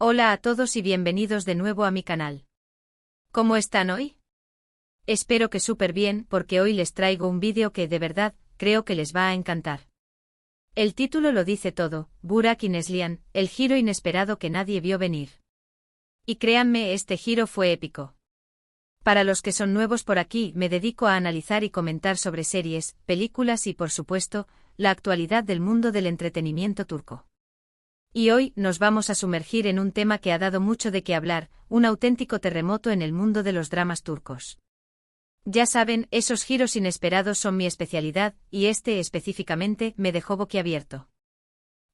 Hola a todos y bienvenidos de nuevo a mi canal. ¿Cómo están hoy? Espero que súper bien porque hoy les traigo un vídeo que de verdad creo que les va a encantar. El título lo dice todo, Burak y Neslihan, el giro inesperado que nadie vio venir. Y créanme, este giro fue épico. Para los que son nuevos por aquí, me dedico a analizar y comentar sobre series, películas y por supuesto, la actualidad del mundo del entretenimiento turco. Y hoy nos vamos a sumergir en un tema que ha dado mucho de qué hablar, un auténtico terremoto en el mundo de los dramas turcos. Ya saben, esos giros inesperados son mi especialidad, y este específicamente me dejó boquiabierto.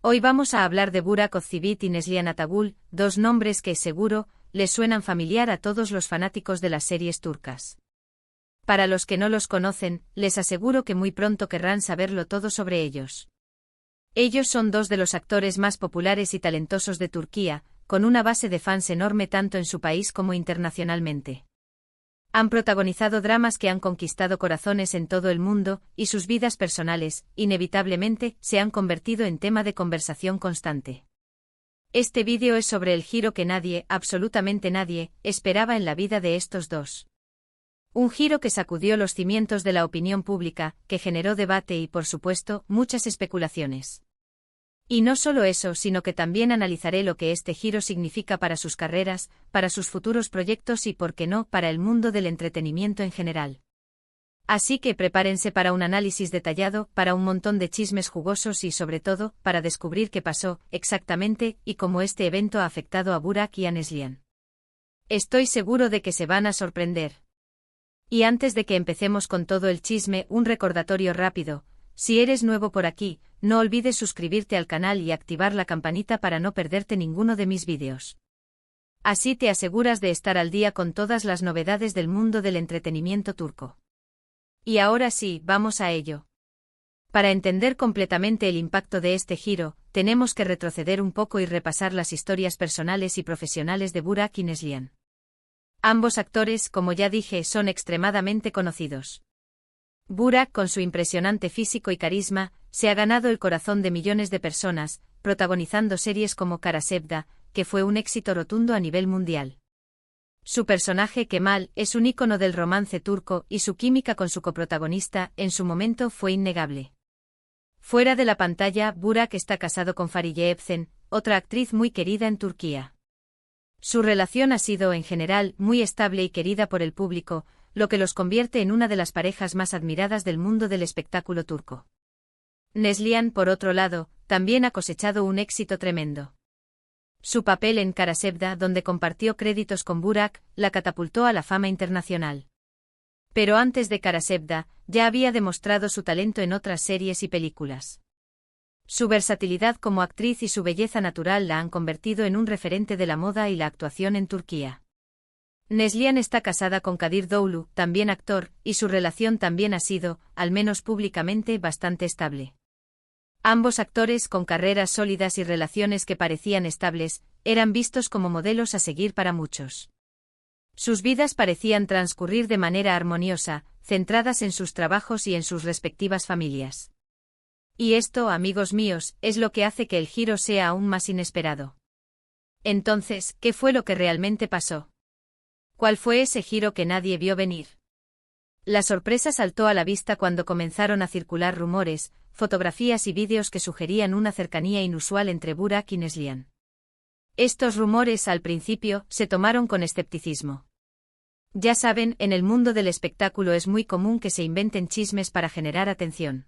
Hoy vamos a hablar de Burak Özçivit y Neslihan Atagül, dos nombres que, seguro, les suenan familiar a todos los fanáticos de las series turcas. Para los que no los conocen, les aseguro que muy pronto querrán saberlo todo sobre ellos. Ellos son dos de los actores más populares y talentosos de Turquía, con una base de fans enorme tanto en su país como internacionalmente. Han protagonizado dramas que han conquistado corazones en todo el mundo, y sus vidas personales, inevitablemente, se han convertido en tema de conversación constante. Este vídeo es sobre el giro que nadie, absolutamente nadie, esperaba en la vida de estos dos. Un giro que sacudió los cimientos de la opinión pública, que generó debate y, por supuesto, muchas especulaciones. Y no solo eso, sino que también analizaré lo que este giro significa para sus carreras, para sus futuros proyectos y, por qué no, para el mundo del entretenimiento en general. Así que prepárense para un análisis detallado, para un montón de chismes jugosos y, sobre todo, para descubrir qué pasó, exactamente, y cómo este evento ha afectado a Burak y a Neslihan. Estoy seguro de que se van a sorprender. Y antes de que empecemos con todo el chisme, un recordatorio rápido: si eres nuevo por aquí, no olvides suscribirte al canal y activar la campanita para no perderte ninguno de mis vídeos. Así te aseguras de estar al día con todas las novedades del mundo del entretenimiento turco. Y ahora sí, vamos a ello. Para entender completamente el impacto de este giro, tenemos que retroceder un poco y repasar las historias personales y profesionales de Burak y Neslihan. Ambos actores, como ya dije, son extremadamente conocidos. Burak, con su impresionante físico y carisma, se ha ganado el corazón de millones de personas, protagonizando series como Kara Sevda, que fue un éxito rotundo a nivel mundial. Su personaje Kemal es un ícono del romance turco y su química con su coprotagonista, en su momento, fue innegable. Fuera de la pantalla, Burak está casado con Fariye Evcen, otra actriz muy querida en Turquía. Su relación ha sido, en general, muy estable y querida por el público, lo que los convierte en una de las parejas más admiradas del mundo del espectáculo turco. Neslihan, por otro lado, también ha cosechado un éxito tremendo. Su papel en Kara Sevda, donde compartió créditos con Burak, la catapultó a la fama internacional. Pero antes de Kara Sevda, ya había demostrado su talento en otras series y películas. Su versatilidad como actriz y su belleza natural la han convertido en un referente de la moda y la actuación en Turquía. Neslihan está casada con Kadir Doğulu, también actor, y su relación también ha sido, al menos públicamente, bastante estable. Ambos actores, con carreras sólidas y relaciones que parecían estables, eran vistos como modelos a seguir para muchos. Sus vidas parecían transcurrir de manera armoniosa, centradas en sus trabajos y en sus respectivas familias. Y esto, amigos míos, es lo que hace que el giro sea aún más inesperado. Entonces, ¿qué fue lo que realmente pasó? ¿Cuál fue ese giro que nadie vio venir? La sorpresa saltó a la vista cuando comenzaron a circular rumores, fotografías y vídeos que sugerían una cercanía inusual entre Burak y Neslihan. Estos rumores, al principio, se tomaron con escepticismo. Ya saben, en el mundo del espectáculo es muy común que se inventen chismes para generar atención.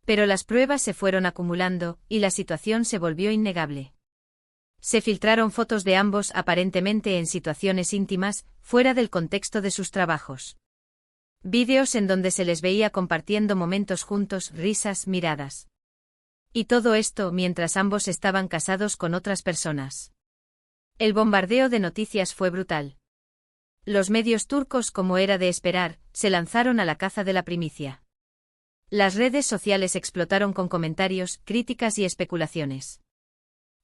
Pero las pruebas se fueron acumulando, y la situación se volvió innegable. Se filtraron fotos de ambos aparentemente en situaciones íntimas, fuera del contexto de sus trabajos. Vídeos en donde se les veía compartiendo momentos juntos, risas, miradas. Y todo esto mientras ambos estaban casados con otras personas. El bombardeo de noticias fue brutal. Los medios turcos, como era de esperar, se lanzaron a la caza de la primicia. Las redes sociales explotaron con comentarios, críticas y especulaciones.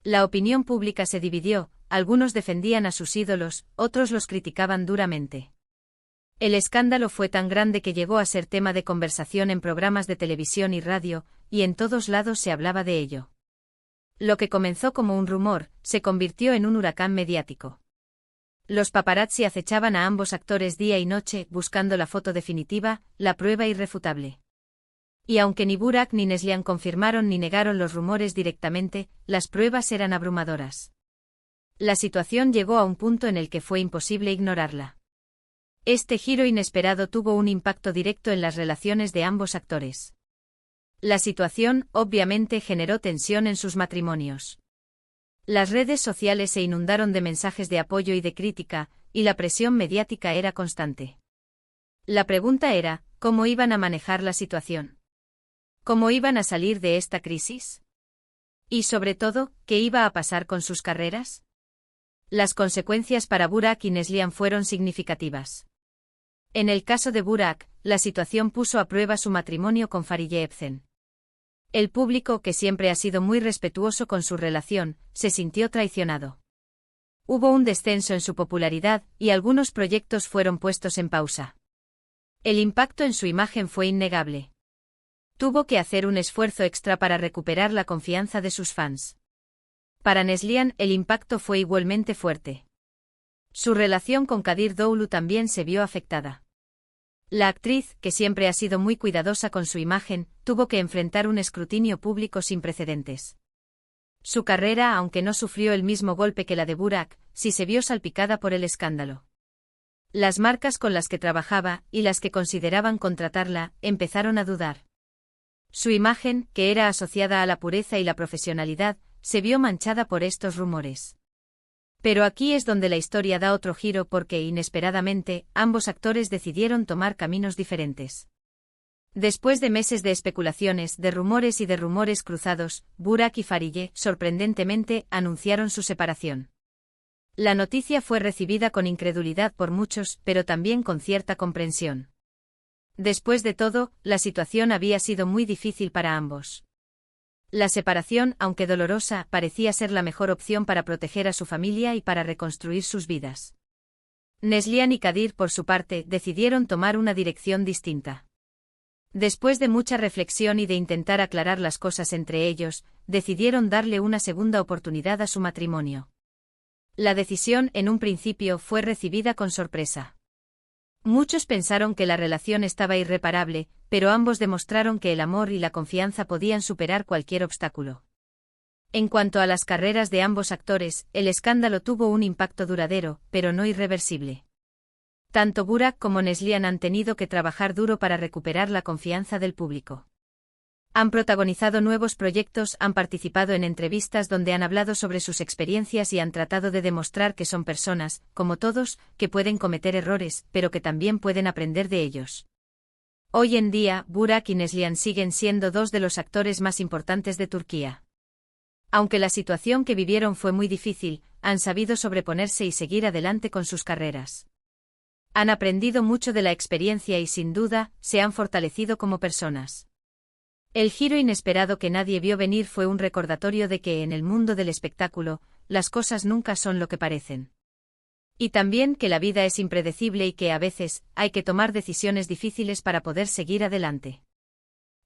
La opinión pública se dividió, algunos defendían a sus ídolos, otros los criticaban duramente. El escándalo fue tan grande que llegó a ser tema de conversación en programas de televisión y radio, y en todos lados se hablaba de ello. Lo que comenzó como un rumor, se convirtió en un huracán mediático. Los paparazzi acechaban a ambos actores día y noche, buscando la foto definitiva, la prueba irrefutable. Y aunque ni Burak ni Neslihan confirmaron ni negaron los rumores directamente, las pruebas eran abrumadoras. La situación llegó a un punto en el que fue imposible ignorarla. Este giro inesperado tuvo un impacto directo en las relaciones de ambos actores. La situación, obviamente, generó tensión en sus matrimonios. Las redes sociales se inundaron de mensajes de apoyo y de crítica, y la presión mediática era constante. La pregunta era, ¿cómo iban a manejar la situación? ¿Cómo iban a salir de esta crisis? Y sobre todo, ¿qué iba a pasar con sus carreras? Las consecuencias para Burak y Neslihan fueron significativas. En el caso de Burak, la situación puso a prueba su matrimonio con Fariye Evcen. El público, que siempre ha sido muy respetuoso con su relación, se sintió traicionado. Hubo un descenso en su popularidad, y algunos proyectos fueron puestos en pausa. El impacto en su imagen fue innegable. Tuvo que hacer un esfuerzo extra para recuperar la confianza de sus fans. Para Neslihan, el impacto fue igualmente fuerte. Su relación con Kadir Doğulu también se vio afectada. La actriz, que siempre ha sido muy cuidadosa con su imagen, tuvo que enfrentar un escrutinio público sin precedentes. Su carrera, aunque no sufrió el mismo golpe que la de Burak, sí se vio salpicada por el escándalo. Las marcas con las que trabajaba, y las que consideraban contratarla, empezaron a dudar. Su imagen, que era asociada a la pureza y la profesionalidad, se vio manchada por estos rumores. Pero aquí es donde la historia da otro giro porque, inesperadamente, ambos actores decidieron tomar caminos diferentes. Después de meses de especulaciones, de rumores y de rumores cruzados, Burak y Fariye, sorprendentemente, anunciaron su separación. La noticia fue recibida con incredulidad por muchos, pero también con cierta comprensión. Después de todo, la situación había sido muy difícil para ambos. La separación, aunque dolorosa, parecía ser la mejor opción para proteger a su familia y para reconstruir sus vidas. Neslihan y Kadir, por su parte, decidieron tomar una dirección distinta. Después de mucha reflexión y de intentar aclarar las cosas entre ellos, decidieron darle una segunda oportunidad a su matrimonio. La decisión, en un principio, fue recibida con sorpresa. Muchos pensaron que la relación estaba irreparable, pero ambos demostraron que el amor y la confianza podían superar cualquier obstáculo. En cuanto a las carreras de ambos actores, el escándalo tuvo un impacto duradero, pero no irreversible. Tanto Burak como Neslihan han tenido que trabajar duro para recuperar la confianza del público. Han protagonizado nuevos proyectos, han participado en entrevistas donde han hablado sobre sus experiencias y han tratado de demostrar que son personas, como todos, que pueden cometer errores, pero que también pueden aprender de ellos. Hoy en día, Burak y Neslihan siguen siendo dos de los actores más importantes de Turquía. Aunque la situación que vivieron fue muy difícil, han sabido sobreponerse y seguir adelante con sus carreras. Han aprendido mucho de la experiencia y, sin duda, se han fortalecido como personas. El giro inesperado que nadie vio venir fue un recordatorio de que en el mundo del espectáculo, las cosas nunca son lo que parecen. Y también que la vida es impredecible y que a veces, hay que tomar decisiones difíciles para poder seguir adelante.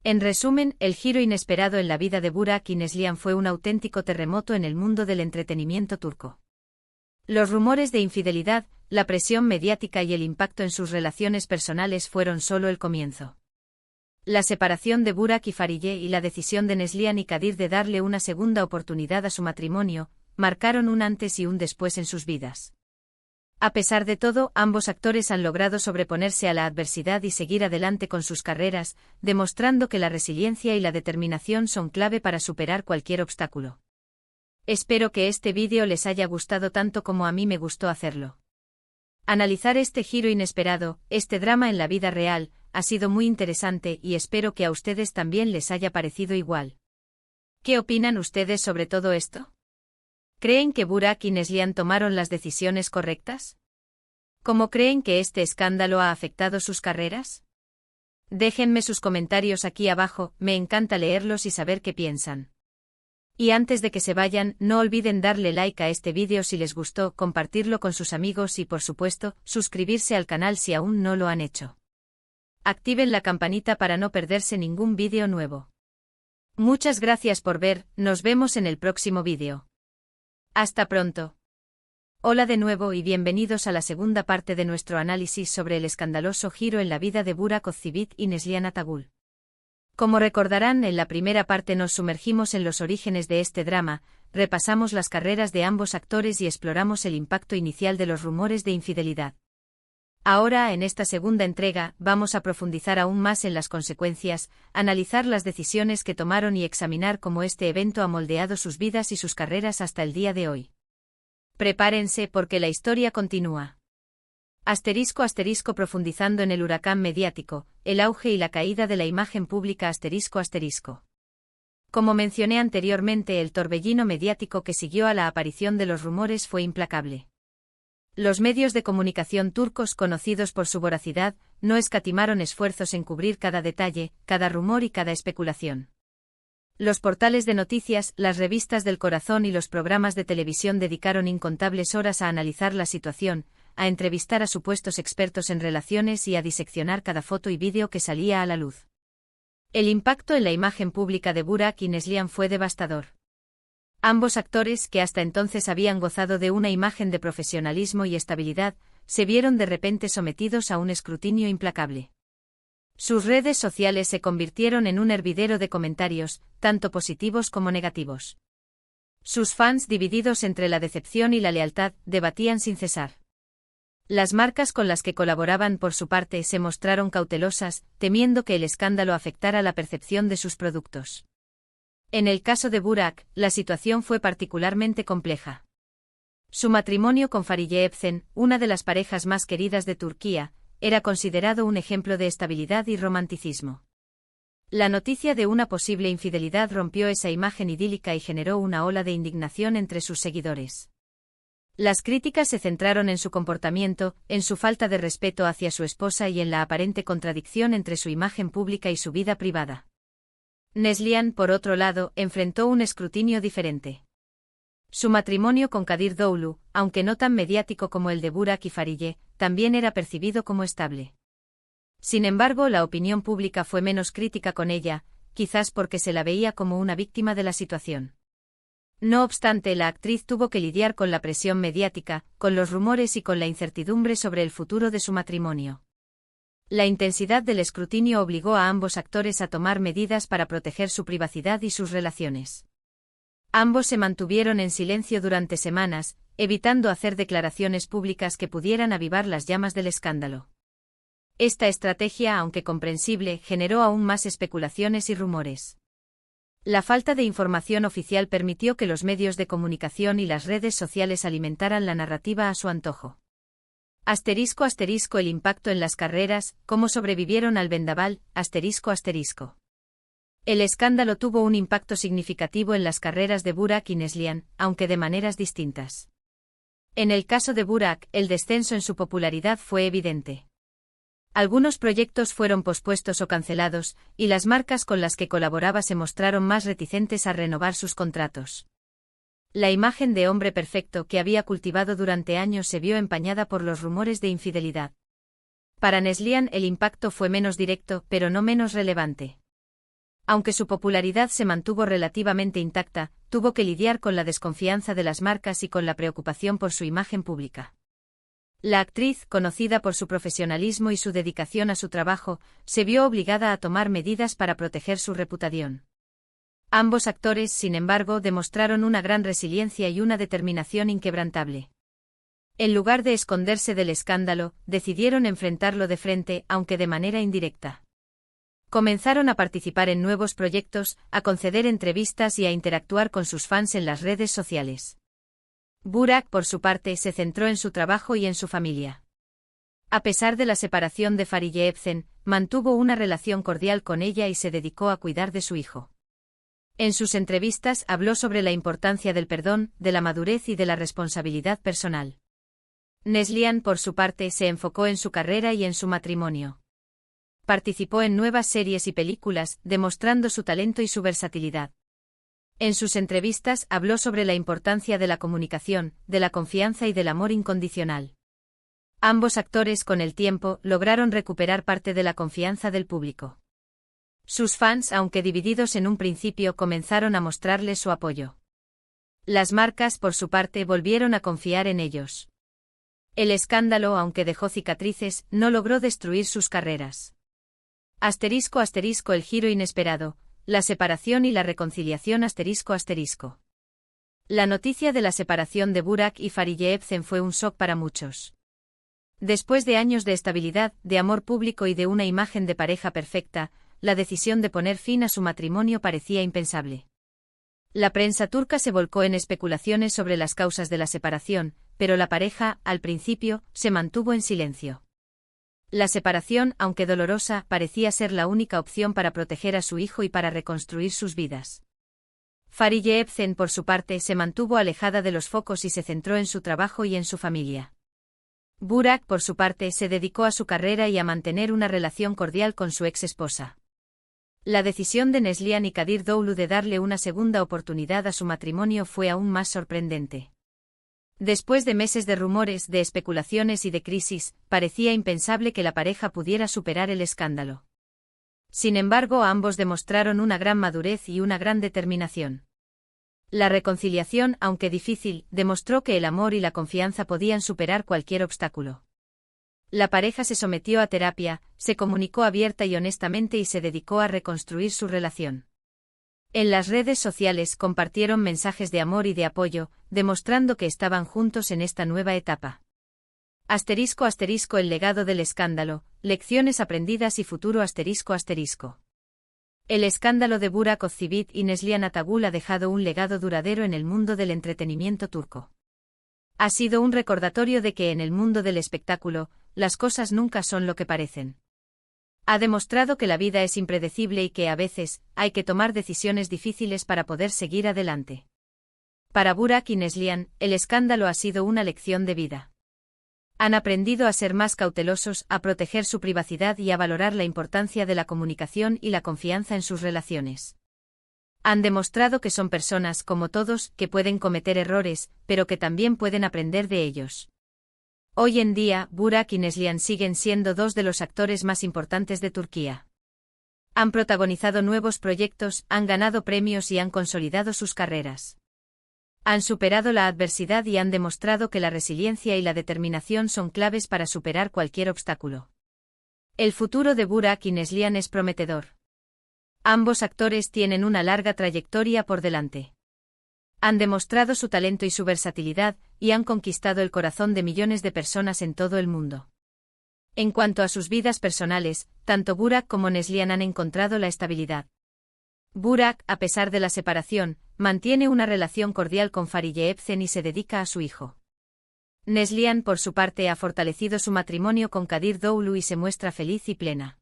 En resumen, el giro inesperado en la vida de Burak y Neslihan fue un auténtico terremoto en el mundo del entretenimiento turco. Los rumores de infidelidad, la presión mediática y el impacto en sus relaciones personales fueron solo el comienzo. La separación de Burak y Fariye y la decisión de Neslihan y Kadir de darle una segunda oportunidad a su matrimonio, marcaron un antes y un después en sus vidas. A pesar de todo, ambos actores han logrado sobreponerse a la adversidad y seguir adelante con sus carreras, demostrando que la resiliencia y la determinación son clave para superar cualquier obstáculo. Espero que este vídeo les haya gustado tanto como a mí me gustó hacerlo. Analizar este giro inesperado, este drama en la vida real, ha sido muy interesante y espero que a ustedes también les haya parecido igual. ¿Qué opinan ustedes sobre todo esto? ¿Creen que Burak y Neslihan tomaron las decisiones correctas? ¿Cómo creen que este escándalo ha afectado sus carreras? Déjenme sus comentarios aquí abajo, me encanta leerlos y saber qué piensan. Y antes de que se vayan, no olviden darle like a este vídeo si les gustó, compartirlo con sus amigos y por supuesto, suscribirse al canal si aún no lo han hecho. Activen la campanita para no perderse ningún vídeo nuevo. Muchas gracias por ver, nos vemos en el próximo vídeo. Hasta pronto. Hola de nuevo y bienvenidos a la segunda parte de nuestro análisis sobre el escandaloso giro en la vida de Burak Ozceğit y Neslihan Atagül. Como recordarán, en la primera parte nos sumergimos en los orígenes de este drama, repasamos las carreras de ambos actores y exploramos el impacto inicial de los rumores de infidelidad. Ahora, en esta segunda entrega, vamos a profundizar aún más en las consecuencias, analizar las decisiones que tomaron y examinar cómo este evento ha moldeado sus vidas y sus carreras hasta el día de hoy. Prepárense porque la historia continúa. *** Profundizando en el huracán mediático, el auge y la caída de la imagen pública ***. Como mencioné anteriormente, el torbellino mediático que siguió a la aparición de los rumores fue implacable. Los medios de comunicación turcos, conocidos por su voracidad, no escatimaron esfuerzos en cubrir cada detalle, cada rumor y cada especulación. Los portales de noticias, las revistas del corazón y los programas de televisión dedicaron incontables horas a analizar la situación, a entrevistar a supuestos expertos en relaciones y a diseccionar cada foto y vídeo que salía a la luz. El impacto en la imagen pública de Burak y Neslihan fue devastador. Ambos actores, que hasta entonces habían gozado de una imagen de profesionalismo y estabilidad, se vieron de repente sometidos a un escrutinio implacable. Sus redes sociales se convirtieron en un hervidero de comentarios, tanto positivos como negativos. Sus fans, divididos entre la decepción y la lealtad, debatían sin cesar. Las marcas con las que colaboraban, por su parte, se mostraron cautelosas, temiendo que el escándalo afectara la percepción de sus productos. En el caso de Burak, la situación fue particularmente compleja. Su matrimonio con Fariye Evcen, una de las parejas más queridas de Turquía, era considerado un ejemplo de estabilidad y romanticismo. La noticia de una posible infidelidad rompió esa imagen idílica y generó una ola de indignación entre sus seguidores. Las críticas se centraron en su comportamiento, en su falta de respeto hacia su esposa y en la aparente contradicción entre su imagen pública y su vida privada. Neslihan, por otro lado, enfrentó un escrutinio diferente. Su matrimonio con Kadir Doğulu, aunque no tan mediático como el de Burak y Fariye, también era percibido como estable. Sin embargo, la opinión pública fue menos crítica con ella, quizás porque se la veía como una víctima de la situación. No obstante, la actriz tuvo que lidiar con la presión mediática, con los rumores y con la incertidumbre sobre el futuro de su matrimonio. La intensidad del escrutinio obligó a ambos actores a tomar medidas para proteger su privacidad y sus relaciones. Ambos se mantuvieron en silencio durante semanas, evitando hacer declaraciones públicas que pudieran avivar las llamas del escándalo. Esta estrategia, aunque comprensible, generó aún más especulaciones y rumores. La falta de información oficial permitió que los medios de comunicación y las redes sociales alimentaran la narrativa a su antojo. *** El impacto en las carreras, cómo sobrevivieron al vendaval, ***. El escándalo tuvo un impacto significativo en las carreras de Burak y Neslihan, aunque de maneras distintas. En el caso de Burak, el descenso en su popularidad fue evidente. Algunos proyectos fueron pospuestos o cancelados, y las marcas con las que colaboraba se mostraron más reticentes a renovar sus contratos. La imagen de hombre perfecto que había cultivado durante años se vio empañada por los rumores de infidelidad. Para Neslihan el impacto fue menos directo, pero no menos relevante. Aunque su popularidad se mantuvo relativamente intacta, tuvo que lidiar con la desconfianza de las marcas y con la preocupación por su imagen pública. La actriz, conocida por su profesionalismo y su dedicación a su trabajo, se vio obligada a tomar medidas para proteger su reputación. Ambos actores, sin embargo, demostraron una gran resiliencia y una determinación inquebrantable. En lugar de esconderse del escándalo, decidieron enfrentarlo de frente, aunque de manera indirecta. Comenzaron a participar en nuevos proyectos, a conceder entrevistas y a interactuar con sus fans en las redes sociales. Burak, por su parte, se centró en su trabajo y en su familia. A pesar de la separación de Fariye Evcen, mantuvo una relación cordial con ella y se dedicó a cuidar de su hijo. En sus entrevistas habló sobre la importancia del perdón, de la madurez y de la responsabilidad personal. Neslihan, por su parte, se enfocó en su carrera y en su matrimonio. Participó en nuevas series y películas, demostrando su talento y su versatilidad. En sus entrevistas habló sobre la importancia de la comunicación, de la confianza y del amor incondicional. Ambos actores, con el tiempo, lograron recuperar parte de la confianza del público. Sus fans, aunque divididos en un principio, comenzaron a mostrarles su apoyo. Las marcas, por su parte, volvieron a confiar en ellos. El escándalo, aunque dejó cicatrices, no logró destruir sus carreras. *** El giro inesperado, la separación y la reconciliación ***. La noticia de la separación de Burak y Fariye Evcen fue un shock para muchos. Después de años de estabilidad, de amor público y de una imagen de pareja perfecta, la decisión de poner fin a su matrimonio parecía impensable. La prensa turca se volcó en especulaciones sobre las causas de la separación, pero la pareja, al principio, se mantuvo en silencio. La separación, aunque dolorosa, parecía ser la única opción para proteger a su hijo y para reconstruir sus vidas. Fariye Evcen, por su parte, se mantuvo alejada de los focos y se centró en su trabajo y en su familia. Burak, por su parte, se dedicó a su carrera y a mantener una relación cordial con su ex esposa. La decisión de Neslihan y Kadir Doğulu de darle una segunda oportunidad a su matrimonio fue aún más sorprendente. Después de meses de rumores, de especulaciones y de crisis, parecía impensable que la pareja pudiera superar el escándalo. Sin embargo, ambos demostraron una gran madurez y una gran determinación. La reconciliación, aunque difícil, demostró que el amor y la confianza podían superar cualquier obstáculo. La pareja se sometió a terapia, se comunicó abierta y honestamente y se dedicó a reconstruir su relación. En las redes sociales compartieron mensajes de amor y de apoyo, demostrando que estaban juntos en esta nueva etapa. *** El legado del escándalo, lecciones aprendidas y futuro ***. El escándalo de Burak Özçivit y Neslihan Atagül ha dejado un legado duradero en el mundo del entretenimiento turco. Ha sido un recordatorio de que en el mundo del espectáculo, las cosas nunca son lo que parecen. Ha demostrado que la vida es impredecible y que a veces, hay que tomar decisiones difíciles para poder seguir adelante. Para Burak y Neslihan, el escándalo ha sido una lección de vida. Han aprendido a ser más cautelosos, a proteger su privacidad y a valorar la importancia de la comunicación y la confianza en sus relaciones. Han demostrado que son personas como todos, que pueden cometer errores, pero que también pueden aprender de ellos. Hoy en día, Burak y Neslihan siguen siendo dos de los actores más importantes de Turquía. Han protagonizado nuevos proyectos, han ganado premios y han consolidado sus carreras. Han superado la adversidad y han demostrado que la resiliencia y la determinación son claves para superar cualquier obstáculo. El futuro de Burak y Neslihan es prometedor. Ambos actores tienen una larga trayectoria por delante. Han demostrado su talento y su versatilidad, y han conquistado el corazón de millones de personas en todo el mundo. En cuanto a sus vidas personales, tanto Burak como Neslihan han encontrado la estabilidad. Burak, a pesar de la separación, mantiene una relación cordial con Fariye Evcen y se dedica a su hijo. Neslihan, por su parte, ha fortalecido su matrimonio con Kadir Doğulu y se muestra feliz y plena.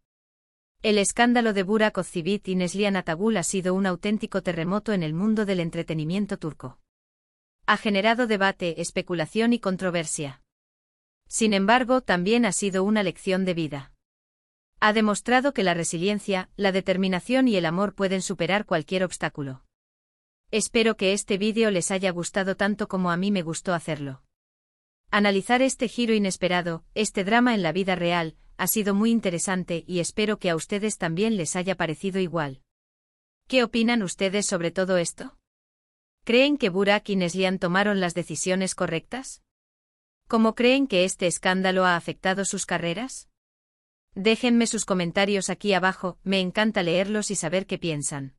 El escándalo de Burak Özçivit y Neslihan Atagül ha sido un auténtico terremoto en el mundo del entretenimiento turco. Ha generado debate, especulación y controversia. Sin embargo, también ha sido una lección de vida. Ha demostrado que la resiliencia, la determinación y el amor pueden superar cualquier obstáculo. Espero que este vídeo les haya gustado tanto como a mí me gustó hacerlo. Analizar este giro inesperado, este drama en la vida real, ha sido muy interesante y espero que a ustedes también les haya parecido igual. ¿Qué opinan ustedes sobre todo esto? ¿Creen que Burak y Neslihan tomaron las decisiones correctas? ¿Cómo creen que este escándalo ha afectado sus carreras? Déjenme sus comentarios aquí abajo, me encanta leerlos y saber qué piensan.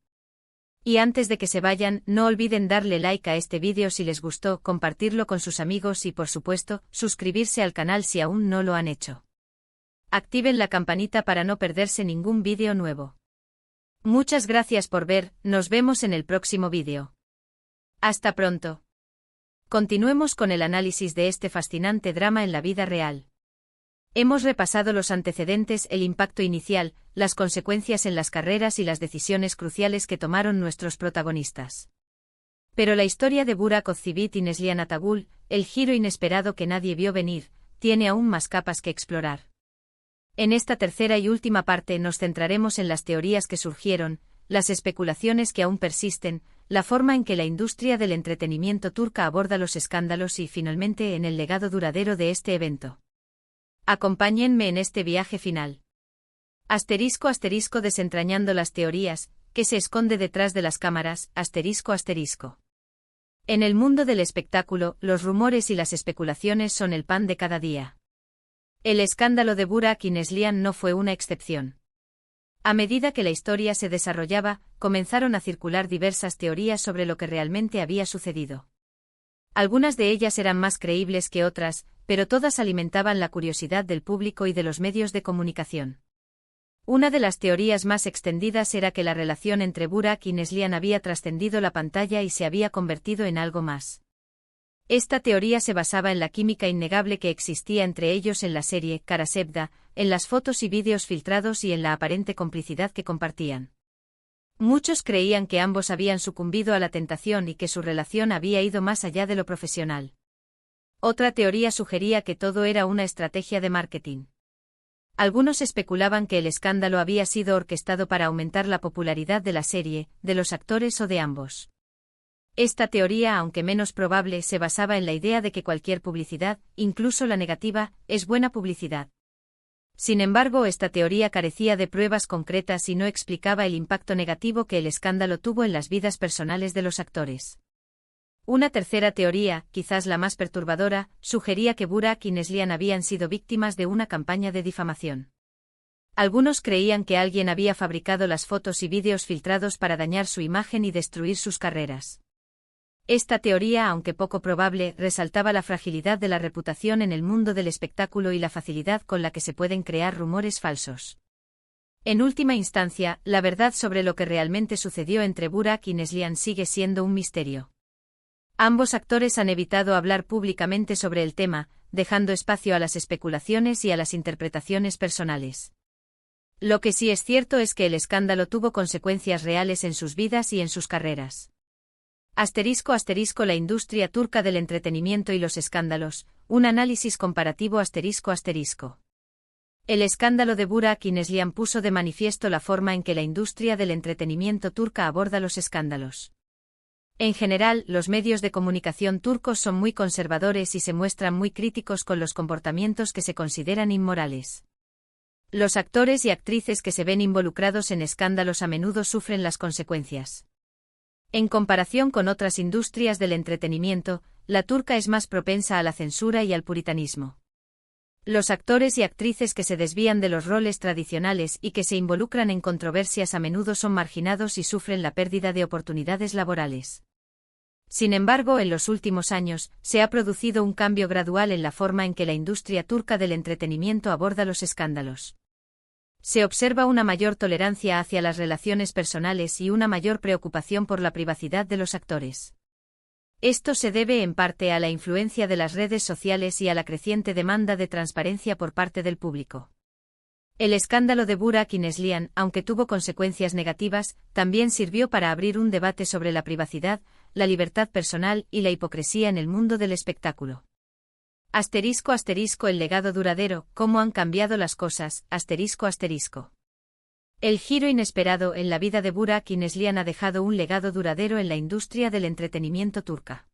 Y antes de que se vayan, no olviden darle like a este vídeo si les gustó, compartirlo con sus amigos y por supuesto, suscribirse al canal si aún no lo han hecho. Activen la campanita para no perderse ningún vídeo nuevo. Muchas gracias por ver, nos vemos en el próximo vídeo. Hasta pronto. Continuemos con el análisis de este fascinante drama en la vida real. Hemos repasado los antecedentes, el impacto inicial, las consecuencias en las carreras y las decisiones cruciales que tomaron nuestros protagonistas. Pero la historia de Burak Özçivit y Neslihan Atagül, el giro inesperado que nadie vio venir, tiene aún más capas que explorar. En esta tercera y última parte nos centraremos en las teorías que surgieron, las especulaciones que aún persisten, la forma en que la industria del entretenimiento turca aborda los escándalos y finalmente en el legado duradero de este evento. Acompáñenme en este viaje final. Asterisco asterisco desentrañando las teorías, ¿qué se esconde detrás de las cámaras? Asterisco asterisco. En el mundo del espectáculo, los rumores y las especulaciones son el pan de cada día. El escándalo de Burak y Neslihan no fue una excepción. A medida que la historia se desarrollaba, comenzaron a circular diversas teorías sobre lo que realmente había sucedido. Algunas de ellas eran más creíbles que otras, pero todas alimentaban la curiosidad del público y de los medios de comunicación. Una de las teorías más extendidas era que la relación entre Burak y Neslihan había trascendido la pantalla y se había convertido en algo más. Esta teoría se basaba en la química innegable que existía entre ellos en la serie Kara Sevda, en las fotos y vídeos filtrados y en la aparente complicidad que compartían. Muchos creían que ambos habían sucumbido a la tentación y que su relación había ido más allá de lo profesional. Otra teoría sugería que todo era una estrategia de marketing. Algunos especulaban que el escándalo había sido orquestado para aumentar la popularidad de la serie, de los actores o de ambos. Esta teoría, aunque menos probable, se basaba en la idea de que cualquier publicidad, incluso la negativa, es buena publicidad. Sin embargo, esta teoría carecía de pruebas concretas y no explicaba el impacto negativo que el escándalo tuvo en las vidas personales de los actores. Una tercera teoría, quizás la más perturbadora, sugería que Burak y Neslihan habían sido víctimas de una campaña de difamación. Algunos creían que alguien había fabricado las fotos y vídeos filtrados para dañar su imagen y destruir sus carreras. Esta teoría, aunque poco probable, resaltaba la fragilidad de la reputación en el mundo del espectáculo y la facilidad con la que se pueden crear rumores falsos. En última instancia, la verdad sobre lo que realmente sucedió entre Burak y Neslihan sigue siendo un misterio. Ambos actores han evitado hablar públicamente sobre el tema, dejando espacio a las especulaciones y a las interpretaciones personales. Lo que sí es cierto es que el escándalo tuvo consecuencias reales en sus vidas y en sus carreras. Asterisco asterisco la industria turca del entretenimiento y los escándalos, un análisis comparativo asterisco asterisco. El escándalo de Burak y Neslihan puso de manifiesto la forma en que la industria del entretenimiento turca aborda los escándalos. En general, los medios de comunicación turcos son muy conservadores y se muestran muy críticos con los comportamientos que se consideran inmorales. Los actores y actrices que se ven involucrados en escándalos a menudo sufren las consecuencias. En comparación con otras industrias del entretenimiento, la turca es más propensa a la censura y al puritanismo. Los actores y actrices que se desvían de los roles tradicionales y que se involucran en controversias a menudo son marginados y sufren la pérdida de oportunidades laborales. Sin embargo, en los últimos años, se ha producido un cambio gradual en la forma en que la industria turca del entretenimiento aborda los escándalos. Se observa una mayor tolerancia hacia las relaciones personales y una mayor preocupación por la privacidad de los actores. Esto se debe en parte a la influencia de las redes sociales y a la creciente demanda de transparencia por parte del público. El escándalo de Burak y Neslihan, aunque tuvo consecuencias negativas, también sirvió para abrir un debate sobre la privacidad, la libertad personal y la hipocresía en el mundo del espectáculo. Asterisco asterisco el legado duradero, cómo han cambiado las cosas, asterisco asterisco. El giro inesperado en la vida de Burak y Neslihan ha dejado un legado duradero en la industria del entretenimiento turca.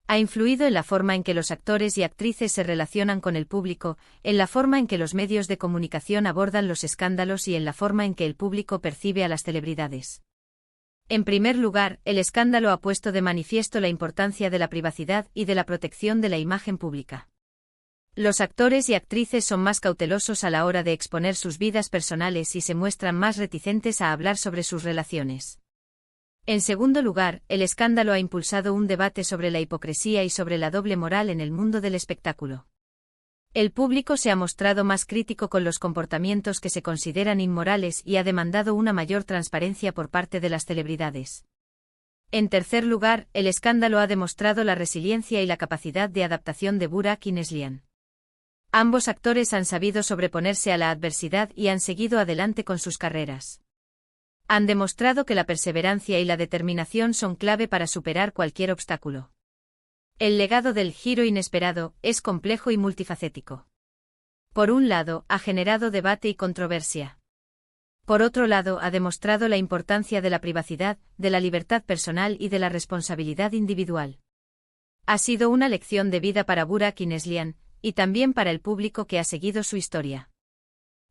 Ha influido en la forma en que los actores y actrices se relacionan con el público, en la forma en que los medios de comunicación abordan los escándalos y en la forma en que el público percibe a las celebridades. En primer lugar, el escándalo ha puesto de manifiesto la importancia de la privacidad y de la protección de la imagen pública. Los actores y actrices son más cautelosos a la hora de exponer sus vidas personales y se muestran más reticentes a hablar sobre sus relaciones. En segundo lugar, el escándalo ha impulsado un debate sobre la hipocresía y sobre la doble moral en el mundo del espectáculo. El público se ha mostrado más crítico con los comportamientos que se consideran inmorales y ha demandado una mayor transparencia por parte de las celebridades. En tercer lugar, el escándalo ha demostrado la resiliencia y la capacidad de adaptación de Burak y Neslihan. Ambos actores han sabido sobreponerse a la adversidad y han seguido adelante con sus carreras. Han demostrado que la perseverancia y la determinación son clave para superar cualquier obstáculo. El legado del giro inesperado es complejo y multifacético. Por un lado, ha generado debate y controversia. Por otro lado, ha demostrado la importancia de la privacidad, de la libertad personal y de la responsabilidad individual. Ha sido una lección de vida para Burak y Neslihan, y también para el público que ha seguido su historia.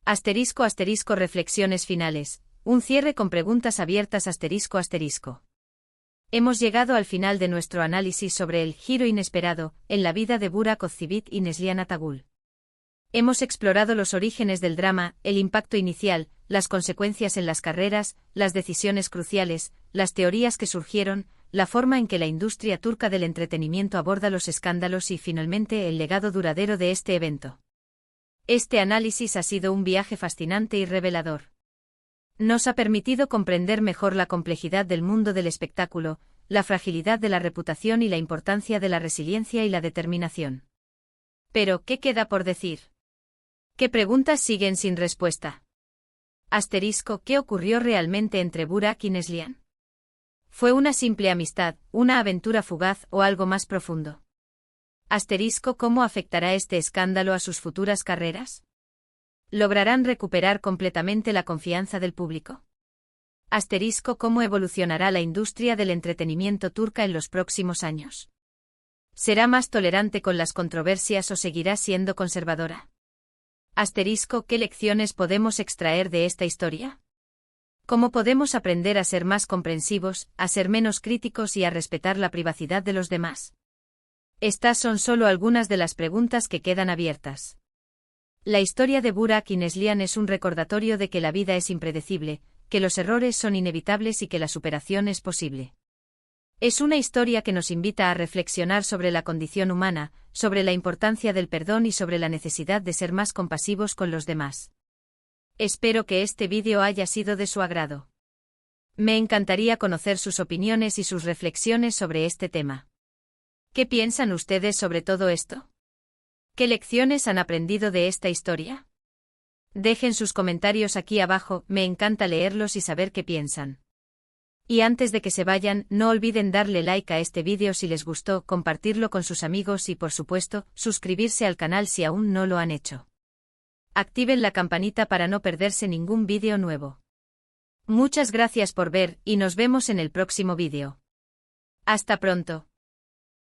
Asterisco asterisco reflexiones finales, un cierre con preguntas abiertas asterisco asterisco. Hemos llegado al final de nuestro análisis sobre el giro inesperado en la vida de Burak Ozceğit y Neslihan Atagül. Hemos explorado los orígenes del drama, el impacto inicial, las consecuencias en las carreras, las decisiones cruciales, las teorías que surgieron, la forma en que la industria turca del entretenimiento aborda los escándalos y finalmente el legado duradero de este evento. Este análisis ha sido un viaje fascinante y revelador. Nos ha permitido comprender mejor la complejidad del mundo del espectáculo, la fragilidad de la reputación y la importancia de la resiliencia y la determinación. Pero, ¿qué queda por decir? ¿Qué preguntas siguen sin respuesta? Asterisco, ¿qué ocurrió realmente entre Burak y Neslihan? ¿Fue una simple amistad, una aventura fugaz o algo más profundo? Asterisco, ¿cómo afectará este escándalo a sus futuras carreras? ¿Lograrán recuperar completamente la confianza del público? Asterisco, ¿cómo evolucionará la industria del entretenimiento turca en los próximos años? ¿Será más tolerante con las controversias o seguirá siendo conservadora? Asterisco, ¿qué lecciones podemos extraer de esta historia? ¿Cómo podemos aprender a ser más comprensivos, a ser menos críticos y a respetar la privacidad de los demás? Estas son solo algunas de las preguntas que quedan abiertas. La historia de Burak y Neslihan es un recordatorio de que la vida es impredecible, que los errores son inevitables y que la superación es posible. Es una historia que nos invita a reflexionar sobre la condición humana, sobre la importancia del perdón y sobre la necesidad de ser más compasivos con los demás. Espero que este vídeo haya sido de su agrado. Me encantaría conocer sus opiniones y sus reflexiones sobre este tema. ¿Qué piensan ustedes sobre todo esto? ¿Qué lecciones han aprendido de esta historia? Dejen sus comentarios aquí abajo, me encanta leerlos y saber qué piensan. Y antes de que se vayan, no olviden darle like a este vídeo si les gustó, compartirlo con sus amigos y por supuesto, suscribirse al canal si aún no lo han hecho. Activen la campanita para no perderse ningún vídeo nuevo. Muchas gracias por ver y nos vemos en el próximo vídeo. Hasta pronto.